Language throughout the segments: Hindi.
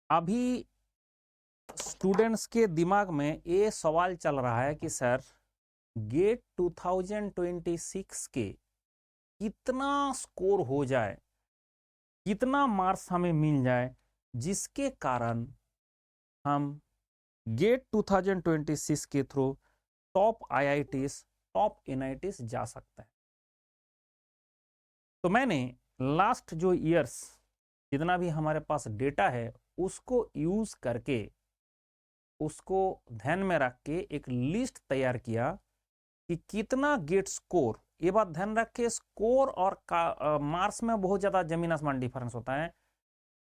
अभी स्टूडेंट्स के दिमाग में ये सवाल चल रहा है कि सर गेट 2026 के कितना स्कोर हो जाए, कितना मार्क्स हमें मिल जाए जिसके कारण हम गेट 2026 के through top IITs, top NITs जा सकते हैं। तो मैंने लास्ट जो ईयर्स जितना भी हमारे पास डेटा है उसको यूज करके, उसको ध्यान में रख के एक लिस्ट तैयार किया कि कितना गेट स्कोर। ये बात ध्यान रख के, स्कोर और मार्क्स में बहुत ज्यादा जमीन आसमान डिफरेंस होता है।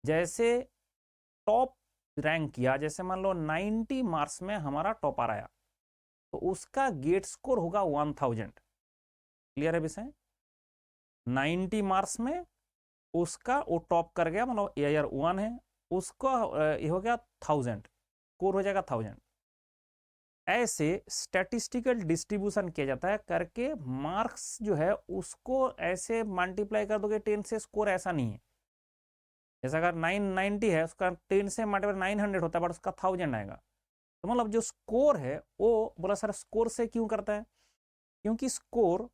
जैसे टॉप रैंक किया, जैसे मान लो 90 मार्क्स में हमारा टॉपर आया तो उसका गेट स्कोर होगा 1000। क्लियर है विषय? 90 मार्क्स में उसका वो टॉप कर गया, मतलब ईयर 1 है, उसका ये हो गया 1000, स्कोर हो जाएगा 1000। ऐसे स्टैटिस्टिकल डिस्ट्रीब्यूशन किया जाता है करके मार्क्स जो है उसको ऐसे मल्टीप्लाई कर दोगे 10 से, स्कोर ऐसा नहीं है। जैसे अगर 990 है, उसका 10 से मल्टीप्लाई 900 होता है, बट उसका 1000 आएगा। तो मतलब जो स्कोर है वो, बोला सर स्कोर से क्यों करता है? क्योंकि स्कोर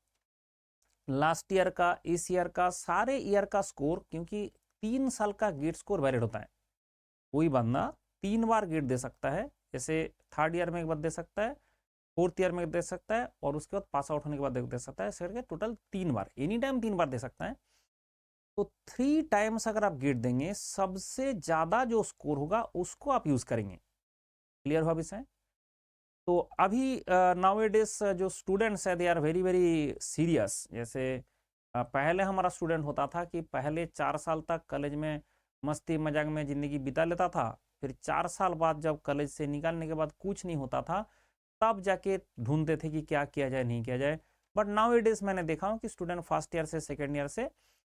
लास्ट ईयर का, इस ईयर का, सारे ईयर का स्कोर, क्योंकि 3 साल का गेट स्कोर वैलिड होता है। कोई बंदा 3 बार गेट दे सकता है, जैसे थर्ड ईयर में एक बार दे सकता है, फोर्थ ईयर में दे सकता है, और उसके बाद पास आउट होने के बाद दे सकता है। ऐसे करके टोटल 3 बार, एनी टाइम 3 बार दे सकता है। तो 3 टाइम्स अगर आप गेट देंगे, सबसे ज्यादा जो स्कोर होगा उसको आप यूज करेंगे। क्लियर हुआ विषय? तो अभी नाउएडेज जो स्टूडेंट्स है they are very very serious. जैसे पहले हमारा स्टूडेंट होता था कि पहले 4 साल तक कॉलेज में मस्ती मजाक में जिंदगी बिता लेता था, फिर 4 साल बाद जब कॉलेज से निकालने के बाद कुछ नहीं होता था, तब जाके ढूंढते थे कि क्या किया जाए, नहीं किया जाए। बट नाउएडेज मैंने देखा हूँ कि स्टूडेंट फर्स्ट ईयर से सेकेंड ईयर से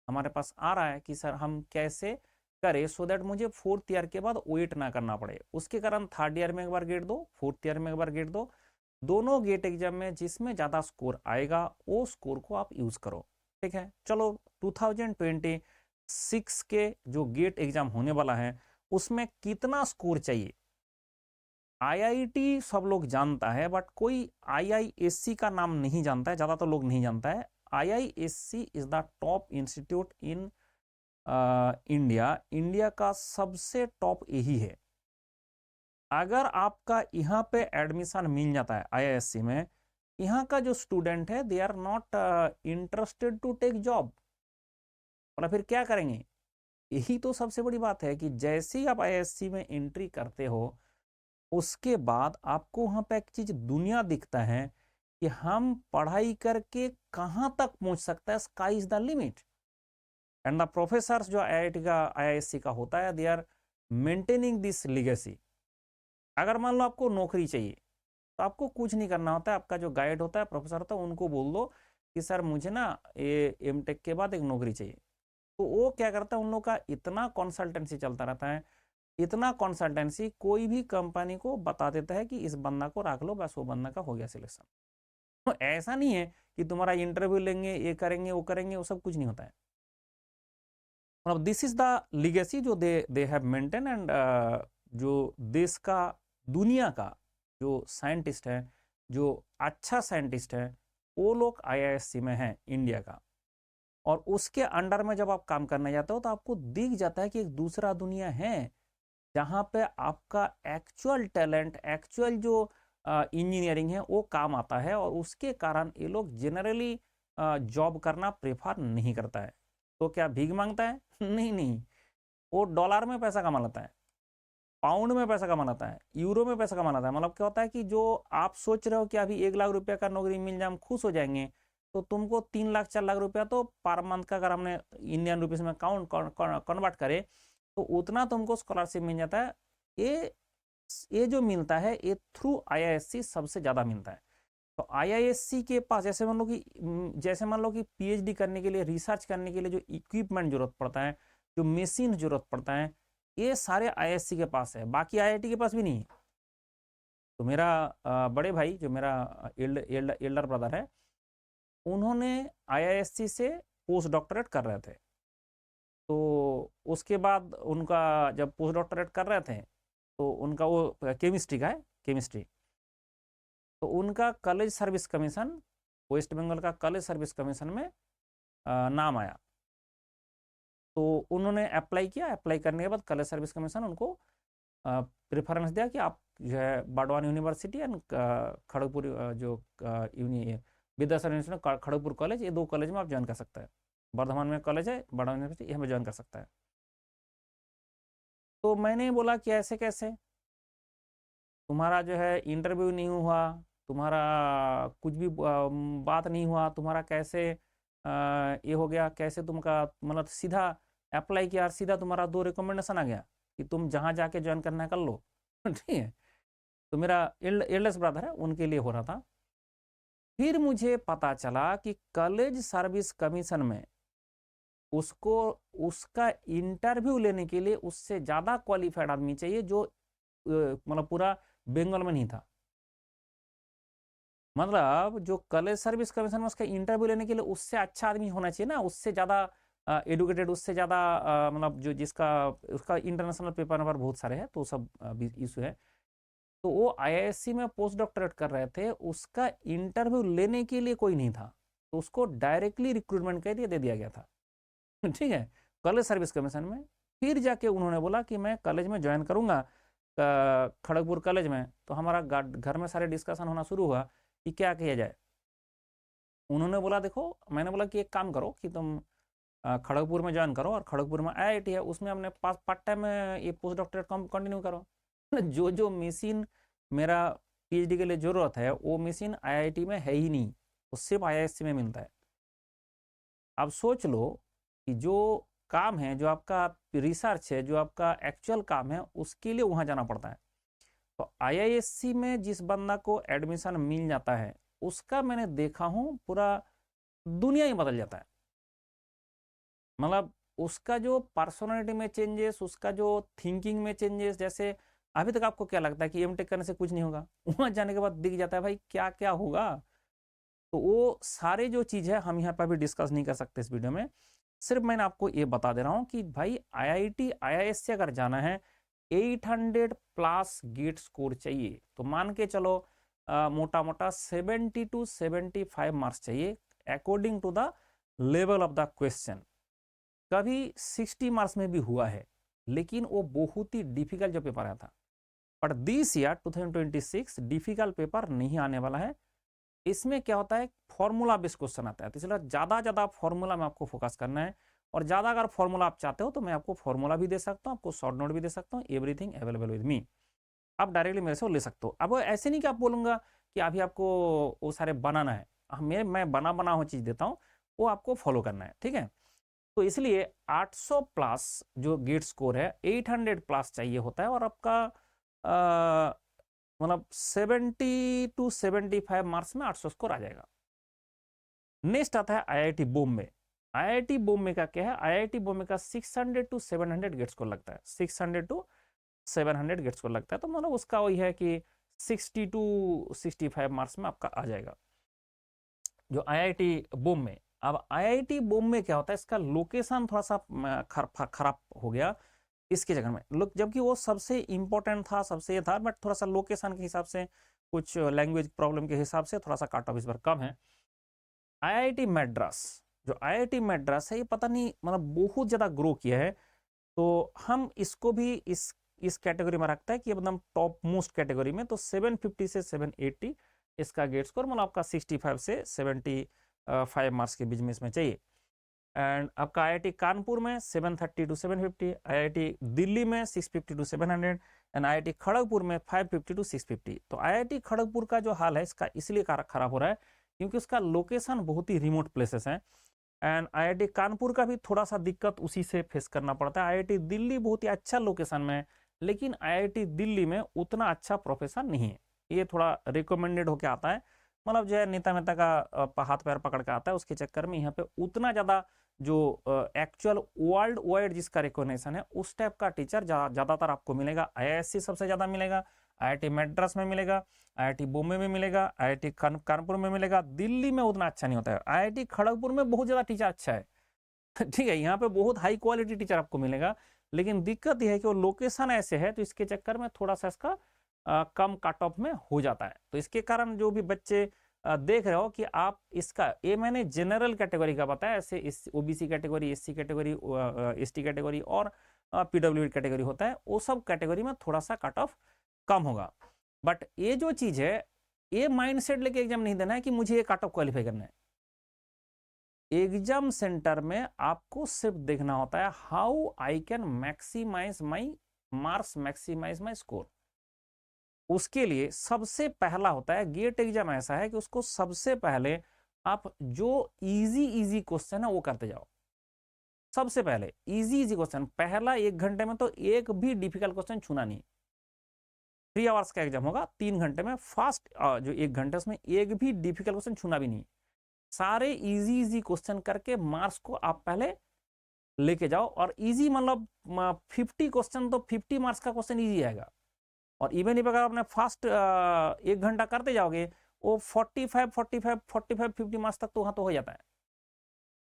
हमारे पास आ रहा है कि सर हम कैसे करें सो दैट मुझे फोर्थ ईयर के बाद वेट ना करना पड़े। उसके कारण थर्ड ईयर में एक बार गेट दो, फोर्थ ईयर में एक बार गेट दो, दोनों गेट एग्जाम में जिसमें ज्यादा स्कोर आएगा वो स्कोर को आप यूज करो। ठीक है, चलो 2026 के जो गेट एग्जाम होने वाला है उसमें कितना स्कोर चाहिए? आईआईटी सब लोग जानता है, बट कोई आईआईएससी का नाम नहीं जानता है, ज्यादातर लोग नहीं जानता है। IISc is the top institute in India. India का सबसे टॉप यही है। अगर आपका यहाँ पे एडमिशन मिल जाता है आईआईएससी में, यहाँ का जो स्टूडेंट है they are not interested to take job, और फिर क्या करेंगे? यही तो सबसे बड़ी बात है कि जैसे ही आप आईआईएससी में एंट्री करते हो उसके बाद आपको वहां पे एक चीज दुनिया दिखता है कि हम पढ़ाई करके कहां तक पहुंच सकता है। Sky is the limit. And the professors जो आईआईटी का, आईआईएससी का होता है, they are maintaining this legacy. अगर मान लो आपको नौकरी चाहिए तो आपको कुछ नहीं करना होता है, आपका जो गाइड होता है, प्रोफेसर होता है, उनको बोल दो कि सर मुझे ना ये एमटेक के बाद एक नौकरी चाहिए। तो वो क्या करता है, उन लोग का इतना कंसल्टेंसी चलता रहता है, इतना कंसल्टेंसी, कोई भी कंपनी को बता देता है कि इस बंदा को रख लो, बस वो बंदा का हो गया सिलेक्शन। तो ऐसा नहीं है कि तुम्हारा इंटरव्यू लेंगे, ये करेंगे, वो करेंगे, वो सब कुछ नहीं होता है। मतलब दिस इज द लीगेसी जो दे हैव मेंटेन। एंड जो देश का, दुनिया का जो साइंटिस्ट है, जो अच्छा साइंटिस्ट है, वो लोग आईआईएससी में हैं इंडिया का। और उसके अंडर में जब आप काम करने जाते हो तो आपको दिख जाता है कि एक दूसरा दुनिया है जहां पे आपका एक्चुअल टैलेंट, एक्चुअल जो इंजीनियरिंग है वो काम आता है। और उसके कारण ये लोग जनरली जॉब करना प्रेफर नहीं करता है। तो क्या भीख मांगता है? नहीं नहीं, वो डॉलर में पैसा कमा लेता है, पाउंड में पैसा कमा लेता है, यूरो में पैसा कमा लेता है। मतलब क्या होता है कि जो आप सोच रहे हो कि अभी 1 लाख रुपया का नौकरी मिल जाए हम खुश हो जाएंगे, तो तुमको 3 लाख 4 लाख रुपया तो पर मंथ का, अगर हमने इंडियन रुपीज में कन्वर्ट करे, तो उतना तुमको स्कॉलरशिप मिल जाता है। ये जो मिलता है ये थ्रू आईआईएससी सबसे ज्यादा मिलता है। तो आईआईएससी के पास जैसे मान लो कि पीएचडी करने के लिए, रिसर्च करने के लिए जो इक्विपमेंट जरूरत पड़ता है, जो मशीन जरूरत पड़ता है, ये सारे आईआईएससी के पास है, बाकी आईआईटी के पास भी नहीं है। तो मेरा बड़े भाई, जो मेरा एल्डर ब्रदर है, उन्होंने आईआईएससी से पोस्ट डॉक्टरेट कर रहे थे। तो उसके बाद उनका जब पोस्ट डॉक्टरेट कर रहे थे तो उनका वो केमिस्ट्री का है, केमिस्ट्री, तो उनका college service commission, West Bengal का कॉलेज सर्विस कमीशन में नाम आया। तो उन्होंने अप्लाई किया, अप्लाई करने के बाद कॉलेज सर्विस कमीशन उनको प्रेफरेंस दिया कि आप जो है बर्डवान यूनिवर्सिटी एंड खड़गपुर जो विद्यासागर यूनिवर्सिटी खड़गपुर कॉलेज, ये 2 कॉलेज में आप ज्वाइन कर सकते हैं। बर्धमान में कॉलेज है, बर्डवान यूनिवर्सिटी, यहाँ में ज्वाइन कर सकता है। तो मैंने बोला कि ऐसे कैसे, तुम्हारा जो है इंटरव्यू नहीं हुआ, तुम्हारा कुछ भी बात नहीं हुआ, तुम्हारा कैसे ये हो गया, कैसे तुमका मतलब सीधा अप्लाई किया और सीधा तुम्हारा 2 रिकमेंडेशन आ गया कि तुम जहाँ जाके ज्वाइन करना है कर लो। ठीक है, तो मेरा एल्डेस्ट ब्रदर है, उनके लिए हो रहा था। फिर मुझे पता चला कि कॉलेज सर्विस कमीशन में उसको उसका इंटरव्यू लेने के लिए उससे ज़्यादा क्वालिफाइड आदमी चाहिए जो मतलब पूरा बंगाल में नहीं था। मतलब जो कॉलेज सर्विस कमीशन में उसका इंटरव्यू लेने के लिए उससे अच्छा आदमी होना चाहिए ना, उससे ज़्यादा एडुकेटेड, उससे ज़्यादा मतलब जो जिसका उसका इंटरनेशनल पेपर नंबर बहुत सारे हैं, तो सब इशू है। तो वो आईआईएससी में पोस्ट डॉक्टरेट कर रहे थे, उसका इंटरव्यू लेने के लिए कोई नहीं था, तो उसको डायरेक्टली रिक्रूटमेंट के लिए दे दिया गया था। ठीक है, कॉलेज सर्विस कमीशन में। फिर जाके उन्होंने बोला कि मैं कॉलेज में ज्वाइन करूंगा खड़गपुर कॉलेज में। तो हमारा घर में सारे डिस्कशन होना शुरू हुआ कि क्या किया जाए। उन्होंने बोला देखो, मैंने बोला कि एक काम करो कि तुम खड़गपुर में ज्वाइन करो और खड़गपुर में आईआईटी है, उसमें अपने पास पार्ट टाइम में ये पोस्ट डॉक्टरेट कंटिन्यू करो। जो जो मशीन मेरा पीएचडी के लिए जरूरत है वो मशीन आईआईटी में है ही नहीं, वो सिर्फ आईआईएससी में मिलता है। अब सोच लो कि जो काम है, जो आपका रिसर्च है, जो आपका एक्चुअल काम है, उसके लिए वहाँ जाना पड़ता है। तो आईआईएससी में जिस बंदा को एडमिशन मिल जाता है उसका मैंने देखा हूँ पूरा दुनिया ही बदल जाता है। मतलब उसका जो पर्सनालिटी में चेंजेस, उसका जो थिंकिंग में चेंजेस, जैसे अभी तक आपको क्या लगता है कि एमटेक करने से कुछ नहीं होगा, वहाँ जाने के बाद दिख जाता है भाई क्या क्या होगा। तो वो सारे जो चीज़ है हम यहाँ पर भी डिस्कस नहीं कर सकते इस वीडियो में, सिर्फ मैंने आपको ये बता दे रहा हूँ कि भाई आईआईटी आईआईएस से अगर जाना है 800 प्लस गेट स्कोर चाहिए। तो मान के चलो मोटा मोटा 70 to 75 मार्क्स चाहिए according to the level of the question. कभी 60 मार्क्स में भी हुआ है, लेकिन वो बहुत ही डिफिकल्ट जो पेपर आया था। But this year 2026 difficult paper नहीं आने वाला है। इसमें क्या होता है, फॉर्मूला बेस्ड क्वेश्चन आता है, तो इसलिए ज़्यादा फॉर्मूला में आपको फोकस करना है। और ज़्यादा अगर फॉर्मूला आप चाहते हो तो मैं आपको फॉर्मूला भी दे सकता हूँ, आपको शॉर्ट नोट भी दे सकता हूँ, एवरीथिंग अवेलेबल विद मी, आप डायरेक्टली मेरे से ले सकते हो। अब ऐसे नहीं कि आप बोलूँगा कि अभी आपको वो सारे बनाना है, मैं बना हुआ चीज़ देता हूँ, वो आपको फॉलो करना है। ठीक है, तो इसलिए 800 प्लस जो गेट स्कोर है 800 प्लस चाहिए होता है, और आपका मतलब 70 to 75 मार्क्स में 800 स्कोर आ जाएगा। नेक्स्ट आता है आईआईटी बॉम्बे। आईआईटी बॉम्बे का क्या है, आईआईटी बॉम्बे का 600 to 700 गेट स्कोर लगता है, 600 to 700 गेट स्कोर लगता है। तो मतलब उसका वही है कि 60 to 65 मार्क्स में आपका आ जाएगा जो आईआईटी बॉम्बे। अब आईआईटी बॉम्बे क्या होता है, इसका लोकेशन थोड़ा सा खराब हो गया इसके जगह में लोग, जबकि वो सबसे इंपॉर्टेंट था, सबसे ये था, बट थोड़ा सा लोकेशन के हिसाब से, कुछ लैंग्वेज प्रॉब्लम के हिसाब से थोड़ा सा काट ऑफ इस बार कम है। आईआईटी मैड्रास, जो आईआईटी मैड्रास है, ये पता नहीं मतलब बहुत ज़्यादा ग्रो किया है। तो हम इसको भी इस कैटेगरी में रखता है कि एकदम टॉप मोस्ट कैटेगरी में। तो 750 से 780 इसका गेट स्कोर, मतलब आपका 65 से 75 मार्क्स के बीच में इसमें चाहिए। एंड आपका आईआईटी कानपुर में 730 to 750, आईआईटी दिल्ली में 650 to 700, एंड आईआईटी खड़गपुर में 550 to 650। तो आईआईटी खड़गपुर का जो हाल है इसका इसलिए खराब हो रहा है क्योंकि उसका लोकेशन बहुत ही रिमोट प्लेसेस हैं। एंड आईआईटी कानपुर का भी थोड़ा सा दिक्कत उसी से फेस करना पड़ता है। आईआईटी दिल्ली बहुत ही अच्छा लोकेशन में है, लेकिन आईआईटी दिल्ली में उतना अच्छा प्रोफेसर नहीं है, ये थोड़ा रिकमेंडेड होके आता है, मतलब जो है नेता मेता का हाथ पैर पकड़ के आता है, उसके चक्कर में यहाँ पे उतना ज़्यादा जो एक्चुअल वर्ल्ड वाइड जिसका रिकॉग्निशन है उस टाइप का टीचर ज़्यादातर आपको मिलेगा। आईआईएससी सबसे ज़्यादा मिलेगा, आईआईटी मैड्रास में मिलेगा, आईआईटी बॉम्बे में मिलेगा, आईआईटी कानपुर में मिलेगा। दिल्ली में उतना अच्छा नहीं होता है। आईआईटी खड़गपुर में बहुत ज़्यादा टीचर अच्छा है, ठीक है, यहाँ पे बहुत हाई क्वालिटी टीचर आपको मिलेगा, लेकिन दिक्कत यह है कि वो लोकेशन ऐसे है, तो इसके चक्कर में थोड़ा सा इसका कम कट ऑफ में हो जाता है। तो इसके कारण जो भी बच्चे देख रहे हो कि आप इसका, ये मैंने जनरल कैटेगरी का बताया, ऐसे इस OBC category, SC category, ST category और पीडब्ल्यूडी कैटेगरी होता है, वो सब कैटेगरी में थोड़ा सा कट ऑफ कम होगा। बट ये जो चीज है, ये माइंडसेट लेके एग्जाम नहीं देना है कि मुझे ये कट ऑफ क्वालिफाई करना है। एग्जाम सेंटर में आपको सिर्फ देखना होता है how I can maximise my marks, maximise my score. उसके लिए सबसे पहला होता है, गेट एग्जाम ऐसा है कि उसको सबसे पहले आप जो इजी क्वेश्चन है वो करते जाओ। सबसे पहले इजी क्वेश्चन, पहला 1 घंटे में तो एक भी डिफिकल्ट क्वेश्चन छूना नहीं। 3 आवर्स का एग्जाम होगा, 3 घंटे में फास्ट जो 1 घंटे उसमें एक भी डिफिकल्ट क्वेश्चन छूना भी नहीं। सारे इजी क्वेश्चन करके मार्क्स को आप पहले लेके जाओ। और इजी मतलब 50 क्वेश्चन, तो 50 मार्क्स का क्वेश्चन इजी आएगा। और इवन अगर आपने फास्ट 1 घंटा करते जाओगे, वो 45 50 मार्क्स तक तो वहां तो हो जाता है।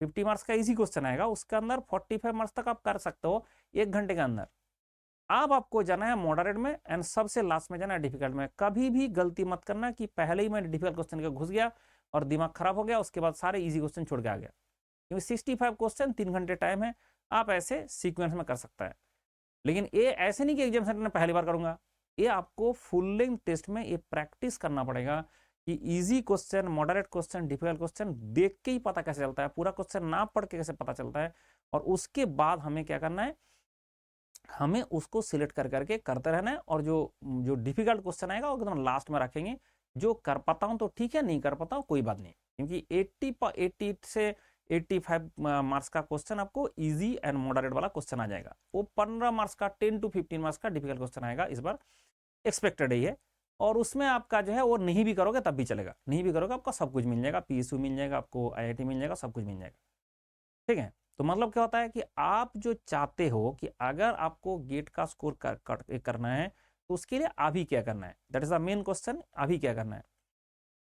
50 मार्क्स का इजी क्वेश्चन आएगा, उसके अंदर 45 मार्क्स तक आप कर सकते हो 1 घंटे के अंदर। अब आपको जाना है मॉडरेट में एंड सबसे लास्ट में जाना है डिफिकल्ट में। कभी भी गलती मत करना कि पहले ही मैं डिफिकल्ट क्वेश्चन के घुस गया और दिमाग खराब हो गया, उसके बाद सारे इजी क्वेश्चन छोड़ के आ गया। क्योंकि 65 क्वेश्चन, 3 घंटे टाइम है, आप ऐसे सीक्वेंस में कर सकता है। लेकिन ये ऐसे नहीं कि एग्जाम सेंटर में पहली बार करूंगा, ये आपको फुल लेंथ टेस्ट में ये प्रैक्टिस करना पड़ेगा कि easy question, moderate question, difficult question देख के ही पता कैसे चलता है, पूरा क्वेश्चन ना पढ़ के कैसे पता चलता है। और उसके बाद हमें क्या करना है, हमें उसको सिलेक्ट कर करके करते रहना है। और जो जो डिफिकल्ट क्वेश्चन आएगा वो एकदम लास्ट में रखेंगे। जो कर पाता हूं तो ठीक है, नहीं कर पाता हूं कोई बात नहीं, क्योंकि 80 से 85 मार्क्स का क्वेश्चन आपको इजी एंड मॉडरेट वाला क्वेश्चन आ जाएगा। वो 15 मार्क्स का, 10 to 15 मार्क्स का डिफिकल्ट क्वेश्चन आएगा इस बार, एक्सपेक्टेड ही है। और उसमें आपका जो है वो नहीं भी करोगे तब भी चलेगा, नहीं भी करोगे आपका सब कुछ मिल जाएगा, पीएसयू मिल जाएगा, आपको आईआईटी मिल जाएगा, सब कुछ मिल जाएगा। ठीक है, तो मतलब क्या होता है कि आप जो चाहते हो कि अगर आपको गेट का स्कोर करना है, तो उसके लिए अभी क्या करना है, that is the main question. अभी क्या करना है,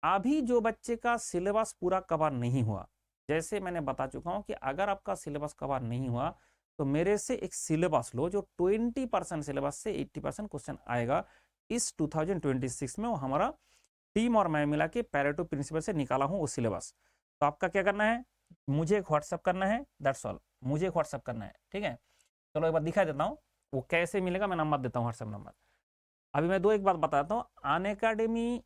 अभी जो बच्चे का सिलेबस पूरा कवर नहीं हुआ, जैसे मैंने बता चुका हूं कि अगर आपका सिलेबस कवर नहीं हुआ तो मेरे से एक सिलेबस लो जो 20% सिलेबस से 80% क्वेश्चन आएगा इस 2026 में। वो हमारा टीम और मैं मिला के पैरेटो प्रिंसिपल से निकाला हूं वो सिलेबस। तो आपका क्या करना है, मुझे एक व्हाट्सअप करना है, दैट्स ऑल, मुझे एक व्हाट्सअप करना है। ठीक है, चलो एक बार दिखा देता हूँ वो कैसे मिलेगा, मैं नंबर देता हूँ, व्हाट्सअप नंबर। अभी मैं एक बात बताता हूँ, अनअकैडमी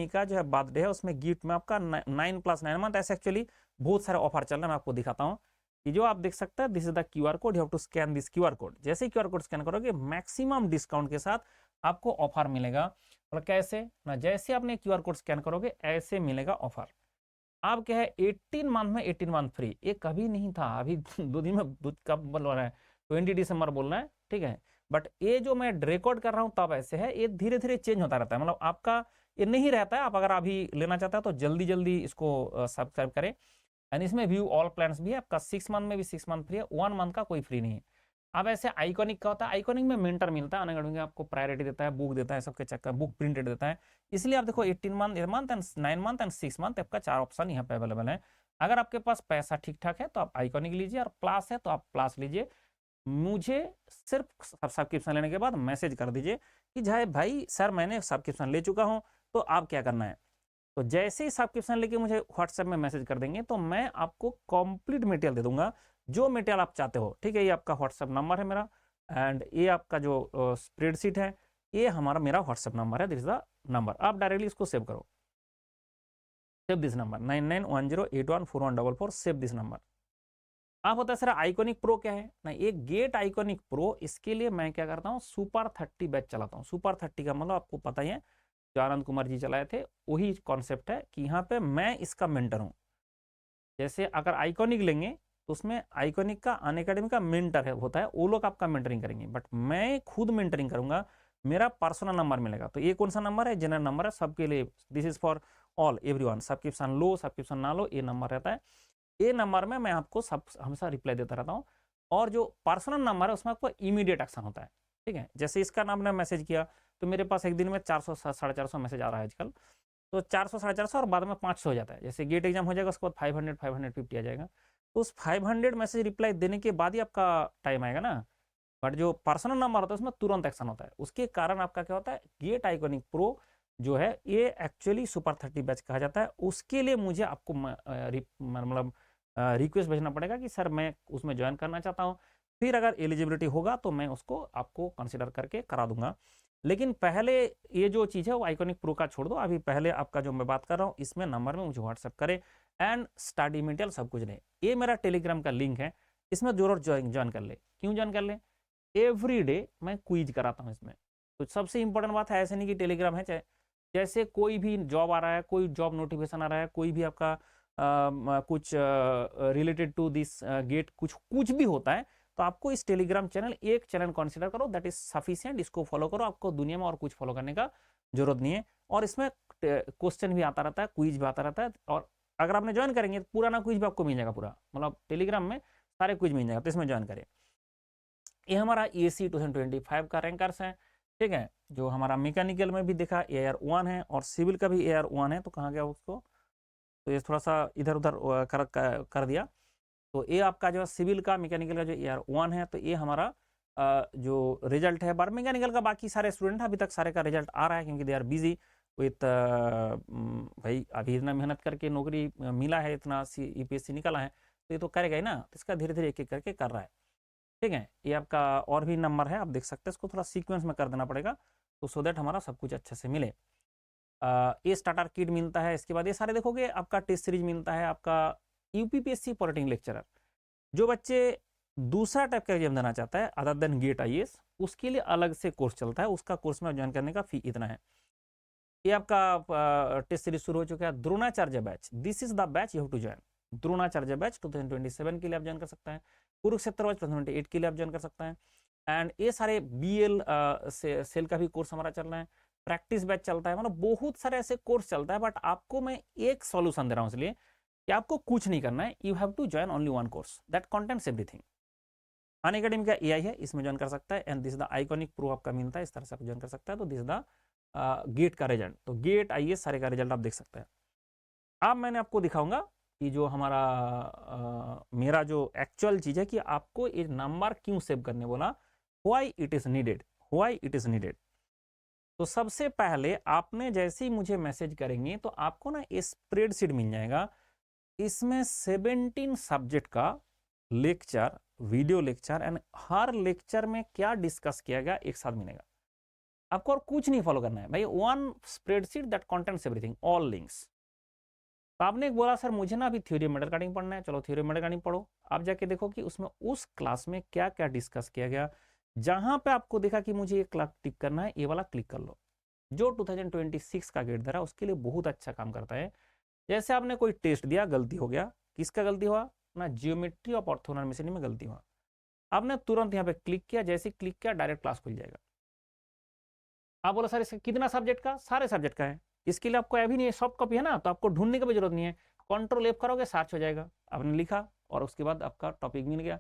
का जो है बर्थडे है, उसमें गिफ्ट में आपका 9+9 मंथ ऐसे एक्चुअली बहुत सारे ऑफर चल रहे हैं। मैं आपको दिखाता हूँ कि जो आप देख सकते हैं, this is the QR code, you have to scan this QR code. जैसे ही QR कोड स्कैन करोगे, मैक्सिमम डिस्काउंट के साथ आपको ऑफर मिलेगा। और कैसे ना, जैसे आपने QR कोड स्कैन करोगे ऐसे मिलेगा ऑफर। अब क्या है, 18 मंथ में 18 मंथ फ्री, ये कभी नहीं था, अभी 2 दिन में कब बोल रहा है, 20 दिसंबर बोल रहा है। ठीक है, बट ये जो मैं रिकॉर्ड कर रहा हूँ तब ऐसे है, ये धीरे धीरे चेंज होता रहता है, मतलब आपका ये नहीं रहता है। आप अगर अभी लेना चाहते हैं तो जल्दी जल्दी इसको सब्सक्राइब करें। एंड इसमें व्यू ऑल प्लान्स भी है, आपका 6 मंथ में भी 6 मंथ फ्री है, 1 मंथ का कोई फ्री नहीं है। अब ऐसे आइकॉनिक का होता है, आइकॉनिक में मेंटर मिलता है, अनअकैडमी आपको प्रायोरिटी देता है, बुक देता है, सबके चक्कर बुक प्रिंटेड देता है। इसलिए आप देखो 18 month and 9 month and 6 month, आपका 4 ऑप्शन यहाँ पे अवेलेबल है। अगर आपके पास पैसा ठीक ठाक है तो आप आइकॉनिक लीजिए, और प्लस है तो आप प्लस लीजिए। मुझे सिर्फ सब्सक्रिप्शन लेने के बाद मैसेज कर दीजिए कि जय भाई सर मैंने सब्सक्रिप्शन ले चुका हूँ, तो आप क्या करना है। तो जैसे ही सब्सक्रिप्शन लेके मुझे व्हाट्सएप में मैसेज कर देंगे तो मैं आपको कंप्लीट मटेरियल दे दूंगा, जो मटेरियल आप चाहते हो। ठीक है, ये आपका व्हाट्सएप नंबर है मेरा, एंड ये आपका जो स्प्रेडशीट है, ये हमारा मेरा व्हाट्सएप नंबर है, दिस इज द नंबर। आप डायरेक्टली इसको सेव करो, save this number 9910814144, save this number. आप होता है सर आइकॉनिक प्रो क्या है ना, ये गेट आइकॉनिक प्रो, इसके लिए मैं क्या करता हूँ, सुपर 30 बैच चलाता हूँ। सुपर 30 का मतलब आपको पता ही है, जो आनंद कुमार जी चलाए थे, वही कॉन्सेप्ट है कि यहाँ पे मैं इसका मेंटर हूँ। जैसे अगर आइकॉनिक लेंगे तो उसमें आइकॉनिक का अनअकैडमी का मेंटर है होता है, वो लोग आपका मेंटरिंग करेंगे, बट मैं खुद मेंटरिंग करूंगा, मेरा पर्सनल नंबर मिलेगा। तो ये कौन सा नंबर है, जनरल नंबर है सबके लिए, this is for all everyone, subscription low subscription ना लो, ये नंबर रहता है। ये नंबर में मैं आपको सब हमेशा रिप्लाई देता रहता हूँ। और जो पर्सनल नंबर है उसमें आपको इमीडिएट एक्शन होता है। ठीक है, जैसे इसका नाम ने मैसेज किया तो मेरे पास एक दिन में 400 450 मैसेज आ रहा है आजकल, तो 400 450 और बाद में 500 हो जाता है। जैसे गेट एग्जाम हो जाएगा उसके बाद 500 550 आ जाएगा। तो उस 500 मैसेज रिप्लाई देने के बाद ही आपका टाइम आएगा ना। बट जो पर्सनल नंबर होता है उसमें तुरंत एक्शन होता है, उसके कारण आपका क्या होता है, गेट आइकॉनिक प्रो जो है ये एक्चुअली सुपर 30 बैच कहा जाता है। उसके लिए मुझे आपको मतलब रिक्वेस्ट भेजना पड़ेगा कि सर मैं उसमें ज्वाइन करना चाहता हूँ, फिर अगर एलिजिबिलिटी होगा तो मैं उसको आपको कंसिडर करके करा दूंगा। लेकिन पहले ये जो चीज़ है वो आइकॉनिक प्रो का छोड़ दो, अभी पहले आपका जो मैं बात कर रहा हूँ इसमें नंबर में मुझे व्हाट्सएप करे एंड स्टडी मटेरियल सब कुछ ले। ये मेरा टेलीग्राम का लिंक है, इसमें जरूर ज्वाइन कर ले। क्यों ज्वाइन कर ले, एवरी डे मैं क्विज कराता हूँ इसमें। तो सबसे इंपॉर्टेंट बात है, ऐसे नहीं कि टेलीग्राम है चाहे जैसे कोई भी जॉब आ रहा है, कोई जॉब नोटिफिकेशन आ रहा है, कोई भी आपका कुछ रिलेटेड टू दिस गेट कुछ भी होता है, तो आपको इस टेलीग्राम चैनल एक चैनल कंसीडर करो, दैट इज सफिशिएंट। इसको फॉलो करो, आपको दुनिया में और कुछ फॉलो करने का जरूरत नहीं है। और इसमें क्वेश्चन भी आता रहता है, क्विज भी आता रहता है, और अगर आपने ज्वाइन करेंगे तो पुराना क्विज भी आपको मिल जाएगा पूरा, मतलब टेलीग्राम में सारे क्विज मिल जाएगा, तो इसमें ज्वाइन करें। ये हमारा EAC 2025 का रैंकर्स है, ठीक है। जो हमारा मैकेनिकल में भी देखा AR1 है और सिविल का भी AR1 है, तो कहाँ गया उसको, तो ये थोड़ा सा इधर उधर कर दिया। तो ये आपका जो सिविल का मैकेनिकल का जो AR1 है, तो ये हमारा जो रिजल्ट है, बार मैकेनिकल का बाकी सारे स्टूडेंट अभी तक सारे का रिजल्ट आ रहा है, क्योंकि दे आर बिजी विथ भाई अभी इतना मेहनत करके नौकरी मिला है, इतना UPSC निकला है, तो ये तो करेगा ही ना, तो इसका धीरे धीरे एक एक करके कर रहा है, ठीक है। ये आपका और भी नंबर है, आप देख सकते हैं, इसको थोड़ा सीक्वेंस में कर देना पड़ेगा, तो सो दैट हमारा सब कुछ अच्छे से मिले। ये स्टार्टर किट मिलता है, इसके बाद ये सारे देखोगे आपका टेस्ट सीरीज मिलता है, आपका UPPSC पॉलिटिकल लेक्चरर। जो बच्चे दूसरा टाइप का एग्जाम देना चाहता है अदर देन गेट IAS, उसके लिए अलग से कोर्स चलता है, उसका कोर्स में ज्वाइन करने का फी इतना है। ये आपका टेस्ट सीरीज शुरू हो चुका है, Dronacharya batch, this is the batch you have to join. Dronacharya batch 2027 के लिए आप ज्वाइन कर सकते हैं, कुरुक्षेत्र बैच 2028 के लिए आप ज्वाइन कर सकते हैं, एंड ये सारे BL सेल का भी कोर्स हमारा चल रहा है, प्रैक्टिस बैच चलता है, मतलब बहुत सारे ऐसे कोर्स चलता है। बट आपको मैं एक सॉल्यूशन दे रहा हूँ इसलिए कि आपको कुछ नहीं करना है, you have to join only one course that contents everything. Unacademy का AI है, इसमें ज्वाइन कर सकता है, and this the iconic pro आपका मिलता है, इस तरह से आप ज्वाइन कर सकता है। तो दिस द गेट का रिजल्ट, तो गेट IAS सारे का रिजल्ट आप देख सकते हैं। अब मैंने आपको दिखाऊंगा कि जो हमारा मेरा जो एक्चुअल चीज है कि आपको ये नंबर क्यों सेव करने बोला, why it is needed, why it is needed. तो सबसे पहले आपने जैसे ही मुझे मैसेज करेंगे तो आपको ना स्प्रेडशीट मिल जाएगा, इसमें 17 सब्जेक्ट का lecture, video lecture, and her lecture में क्या डिस्कस किया गया एक साथ मिलेगा। आपको और कुछ नहीं फॉलो करना है भाई, one spreadsheet that contents everything, all links. तो आपने बोला सर मुझे ना अभी थ्योरी मेटल कटिंग पढ़ना है, चलो थ्योरी मेटल कटिंग पढ़ो। आप जाके देखो कि उसमें उस क्लास में क्या क्या डिस्कस किया गया, जहां पे आपको देखा कि मुझे ये क्लास टिक करना है, ये वाला क्लिक कर लो। जो 2026 का गेट दे रहा है उसके लिए बहुत अच्छा काम करता है। जैसे आपने कोई टेस्ट दिया, गलती हो गया, किसका गलती हुआ ना, जियोमेट्री ऑफ ऑर्थोनॉर्मिसिटी में गलती हुआ, आपने तुरंत यहाँ पे क्लिक किया, जैसे क्लिक किया डायरेक्ट क्लास खुल जाएगा। आप बोलो सर इसका कितना सब्जेक्ट का, सारे सब्जेक्ट का है, इसके लिए आपको अभी नहीं सॉफ्ट कॉपी है ना, तो आपको ढूंढने की भी जरूरत नहीं है, Ctrl+F करोगे सर्च हो जाएगा, आपने लिखा और उसके बाद आपका टॉपिक मिल गया।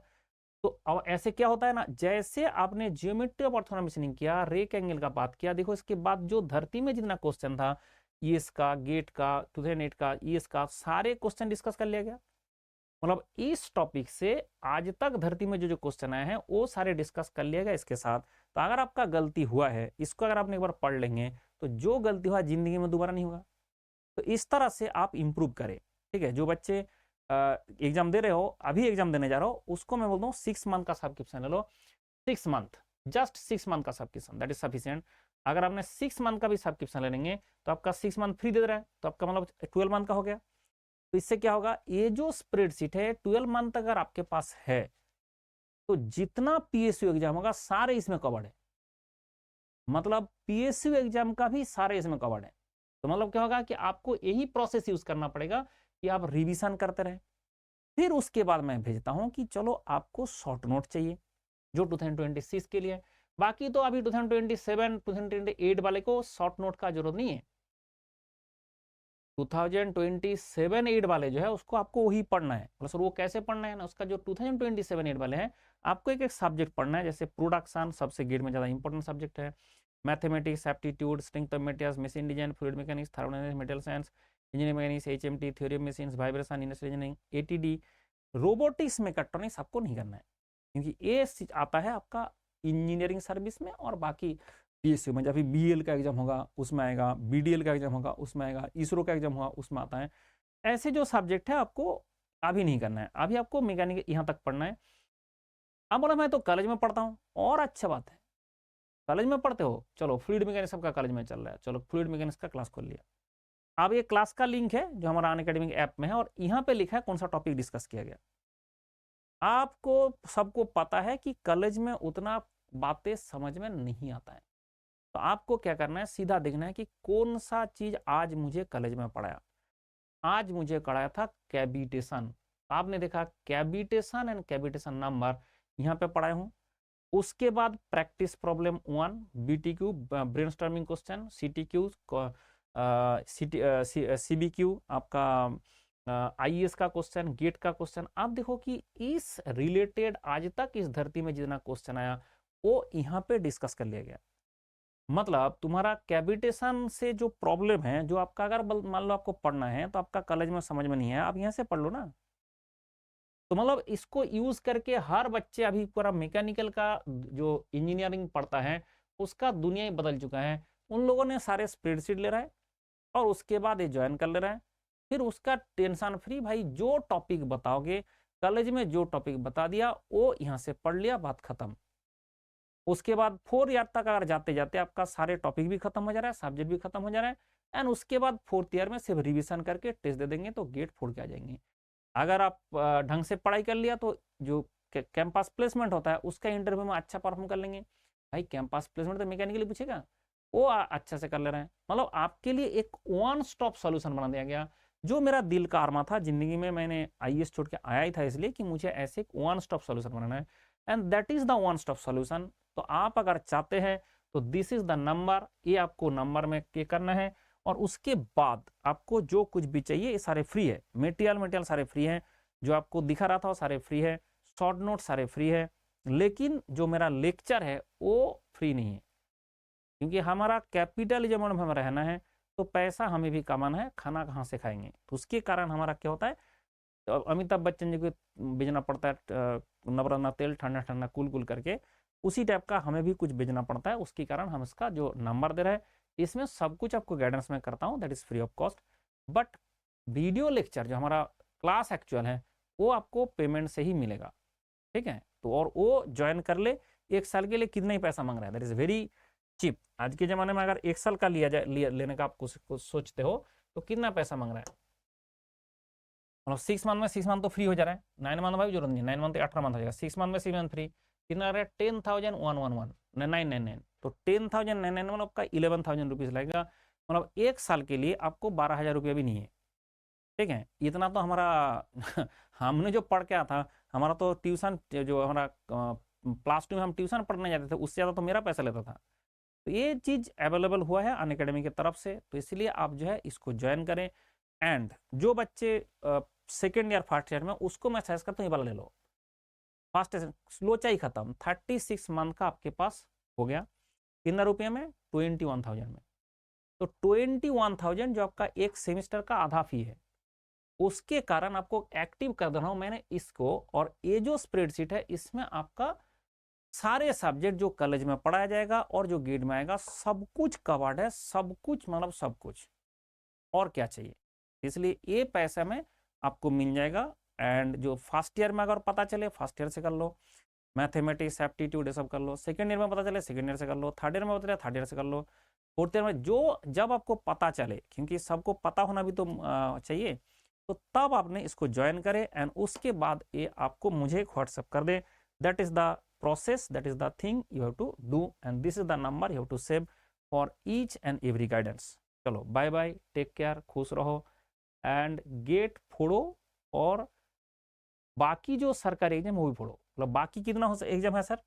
तो अब ऐसे क्या होता है ना, जैसे आपने जियोमेट्री ऑफ ऑर्थोनॉर्मिसिटी किया, रेक एंगल का बात किया, देखो इसके बाद जो धरती में जितना क्वेश्चन था, ES का, गेट का, 2008 का, ES का, सारे क्वेश्चन डिस्कस कर लिया गया। मतलब इस टॉपिक से आज तक धरती में जो जो क्वेश्चन आए हैं वो सारे डिस्कस कर लिया गया इसके साथ। तो अगर आपका गलती हुआ है, इसको अगर आपने एक बार पढ़ लेंगे तो जो गलती हुआ जिंदगी में दोबारा नहीं होगा। तो इस तरह से आप इंप्रूव करें, ठीक है। जो बच्चे एग्जाम दे रहे हो, अभी एग्जाम देने जा रहे हो, उसको मैं बोलता हूँ 6 मंथ का सब्सक्रिप्शन ले लो, 6 मंथ, जस्ट 6 मंथ का सब्सक्रिप्शन, दैट इज सफिशिएंट। अगर आपने 6 मंथ का भी सब्सक्रिप्शन ले लेंगे तो आपका 6 मंथ फ्री दे रहा है, तो आपका मतलब 12 मंथ का हो गया। तो इससे क्या होगा, ये जो स्प्रेडशीट है 12 मंथ अगर आपके पास है, तो जितना PSU एग्जाम होगा सारे इसमें कवर्ड है, मतलब PSU एग्जाम का भी सारे इसमें कवर्ड है। तो मतलब क्या होगा कि आपको यही प्रोसेस यूज करना पड़ेगा कि आप रिवीजन करते रहे। फिर उसके बाद मैं भेजता हूं कि चलो आपको शॉर्ट नोट चाहिए जो 2026 के लिए, बाकी तो अभी 2027 2028 वाले को शॉर्ट नोट का जरूरत नहीं है। 2027-8 वाले जो है उसको आपको वही पढ़ना है। प्लस वो कैसे पढ़ना है ना, उसका जो 2027-8 वाले हैं आपको एक एक सब्जेक्ट पढ़ना है। जैसे प्रोडक्शन सबसे गेट में ज़्यादा इंपॉर्टेंट सब्जेक्ट है, mathematics, aptitude, strength of materials, machine design, fluid mechanics, thermodynamics, material science, engineering mechanics, HMT, theory of machines, vibration, industrial engineering, ATD, robotics mechatronics आपको नहीं करना है, क्योंकि ये आता है आपका इंजीनियरिंग सर्विस में और बाकी पीएसयू में। जब भी बीएल का एग्जाम होगा उसमें आएगा, बीडीएल का एग्जाम होगा उसमें आएगा, इसरो का एग्जाम होगा उसमें आता है। ऐसे जो सब्जेक्ट है आपको अभी नहीं करना है, अभी आपको मैकेनिकल यहाँ तक पढ़ना है। अब बोला मैं तो कॉलेज में पढ़ता हूँ, और अच्छा बात है, कॉलेज में पढ़ते हो, चलो फ्लूइड मैकेनिक्स सबका कॉलेज में चल रहा है, चलो फ्लूइड मैकेनिक्स का क्लास खोल लिया। अब ये क्लास का लिंक है जो हमारा अनअकैडमी ऐप में है, और यहाँ पे लिखा है कौन सा टॉपिक डिस्कस किया गया। आपको सबको पता है कि कॉलेज में उतना बातें समझ में नहीं आता है, तो आपको क्या करना है, सीधा देखना है कि कौन सा चीज आज मुझे कॉलेज में पढ़ाया। आज मुझे कराया था कैविटेशन, आपने देखा कैविटेशन एंड कैविटेशन नंबर यहाँ पे पढ़ाया हूँ। उसके बाद प्रैक्टिस प्रॉब्लम 1, बीटीक्यू ब्रेनस्टॉर्मिंग क्वेश्चन, सीटीक्यू सीबीक्यू आपका आईएएस का क्वेश्चन, गेट का क्वेश्चन। आप देखो कि इस रिलेटेड आज तक इस धरती में जितना क्वेश्चन आया वो यहाँ पे डिस्कस कर लिया गया। मतलब तुम्हारा कैविटेशन से जो प्रॉब्लम है, जो आपका अगर मान लो आपको पढ़ना है तो आपका कॉलेज में समझ में नहीं है, आप यहाँ से पढ़ लो ना। तो मतलब इसको यूज करके हर बच्चे अभी पूरा मैकेनिकल का जो इंजीनियरिंग पढ़ता है उसका दुनिया ही बदल चुका है। उन लोगों ने सारे स्प्रेडशीट ले रहा है और उसके बाद ये ज्वाइन कर ले रहा है, फिर उसका टेंशन फ्री, भाई जो टॉपिक बताओगे कॉलेज में, जो टॉपिक बता दिया वो यहाँ से पढ़ लिया, बात खत्म। उसके बाद 4 ईयर तक अगर जाते जाते आपका सारे टॉपिक भी खत्म हो जा रहा है, सब्जेक्ट भी खत्म हो जा रहा है, एंड उसके बाद 4th ईयर में सिर्फ रिवीजन करके टेस्ट दे देंगे तो गेट फोड़ के आ जाएंगे। अगर आप ढंग से पढ़ाई कर लिया तो जो कैंपस प्लेसमेंट होता है उसका इंटरव्यू में अच्छा परफॉर्म कर लेंगे। भाई कैंपस प्लेसमेंट तो मैकेनिकली पूछेगा, वो अच्छा से कर ले रहे हैं। मतलब आपके लिए एक वन स्टॉप सॉल्यूशन बना दिया गया, जो मेरा दिल का अरमा था जिंदगी में। मैंने आईएएस छोड़ के आया ही था इसलिए कि मुझे ऐसे एक वन स्टॉप सॉल्यूशन बनाना है, and that is the one stop solution. तो आप अगर चाहते हैं तो दिस इज द नंबर, ये आपको नंबर में के करना है, और उसके बाद आपको जो कुछ भी चाहिए ये सारे फ्री है। मटेरियल सारे फ्री है, जो आपको दिखा रहा था वो सारे फ्री है, शॉर्ट नोट सारे फ्री है, लेकिन जो मेरा लेक्चर है वो फ्री नहीं है, क्योंकि हमारा कैपिटलिज्म में रहना है तो पैसा हमें भी कमाना है, खाना कहाँ से खाएंगे। तो उसके कारण हमारा क्या होता है, तो अमिताभ बच्चन जी को बेचना पड़ता है नवरत्ना तेल ठंडा ठंडा कूल कूल करके, उसी टाइप का हमें भी कुछ बेचना पड़ता है। उसके कारण हम इसका जो नंबर दे रहे हैं, इसमें सब कुछ आपको गाइडेंस में करता हूँ, that is free of cost. But video lecture जो हमारा क्लास एक्चुअल है वो आपको पेमेंट से ही मिलेगा, ठीक है। तो और वो ज्वाइन कर ले, 1 साल के लिए कितना ही पैसा मांग रहा है, दैट इज वेरी चीप। आज के जमाने में अगर 1 साल का लेने का आप सोचते हो तो कितना पैसा मांग रहा है। मतलब 6 मंथ में 6 मंथ तो फ्री हो जा रहा है, 9 मंथ भाई जरूरत नहीं, 9 मंथ 18 मंथ हो जाएगा, 6 मंथ में 6 मंथ फ्री। कितना रहा है, 10,111,999। तो 10,999 मतलब आपका 11,000 रुपीज लगेगा। मतलब 1 साल के लिए आपको 12,000 रुपया भी नहीं है, ठीक है। इतना तो हमारा हमने जो पढ़ के आया था, हमारा तो ट्यूशन जो हमारा क्लास 2 में हम ट्यूशन पढ़ने जाते थे उससे ज़्यादा तो मेरा पैसा लेता था। तो ये चीज़ अवेलेबल हुआ है अनअकैडमी की तरफ से, तो इसलिए आप जो है इसको ज्वाइन करें। एंड जो बच्चे सेकेंड ईयर फर्स्ट ईयर में, उसको मैं सजेस्ट करता हूँ ये वाला ले लो, फास्ट लोचा ही खत्म। 36 मंथ का आपके पास हो गया, कितना रुपये में, 21,000 में। तो 21,000 जो आपका एक सेमिस्टर का आधा फी है, उसके कारण आपको एक्टिव कर दे रहा हूं मैंने इसको। और ये जो स्प्रेडशीट है इसमें आपका सारे सब्जेक्ट जो कॉलेज में पढ़ाया जाएगा और जो गेट में आएगा सब कुछ कवर्ड है, सब कुछ मतलब सब कुछ, और क्या चाहिए। इसलिए ये पैसा में आपको मिल जाएगा। एंड जो फर्स्ट ईयर में अगर पता चले फर्स्ट ईयर से कर लो, मैथमेटिक्स एप्टीट्यूड ये सब कर लो, सेकंड ईयर में पता चले सेकंड ईयर से कर लो, थर्ड ईयर में पता चले थर्ड ईयर से कर लो, फोर्थ ईयर में जो जब आपको पता चले, क्योंकि सबको पता होना भी तो चाहिए, तो तब आपने इसको ज्वाइन करें। एंड उसके बाद ये आपको मुझे व्हाट्सएप कर दे, that is the process, that is the thing you have to do, and this is the number you have to save for each and every guidance. चलो बाय बाय, टेक केयर, खुश रहो, एंड गेट फोड़ो, और बाकी जो सरकारी एग्जाम वो भी फोड़ो। मतलब बाकी कितना हो एग्जाम है सर,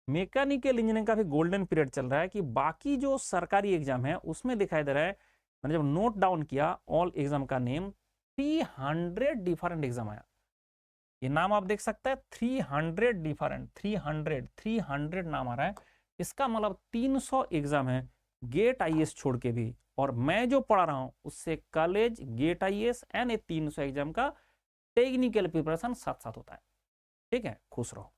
मैकेनिकल इंजीनियरिंग का भी गोल्डन पीरियड चल रहा है कि बाकी जो सरकारी एग्जाम है उसमें दिखाई दे रहा है, मैंने जब नोट डाउन किया ऑल एग्जाम का नेम, 300 डिफरेंट एग्जाम आया। ये नाम आप देख सकते हैं, 300 डिफरेंट, 300 नाम आ रहा है। इसका मतलब 300 एग्जाम है गेट आईएएस छोड़ के भी, और मैं जो पढ़ा रहा हूं उससे college, GATE IAS and 300 exam का टेक्निकल प्रिपरेशन साथ साथ होता है। ठीक है, खुश रहो।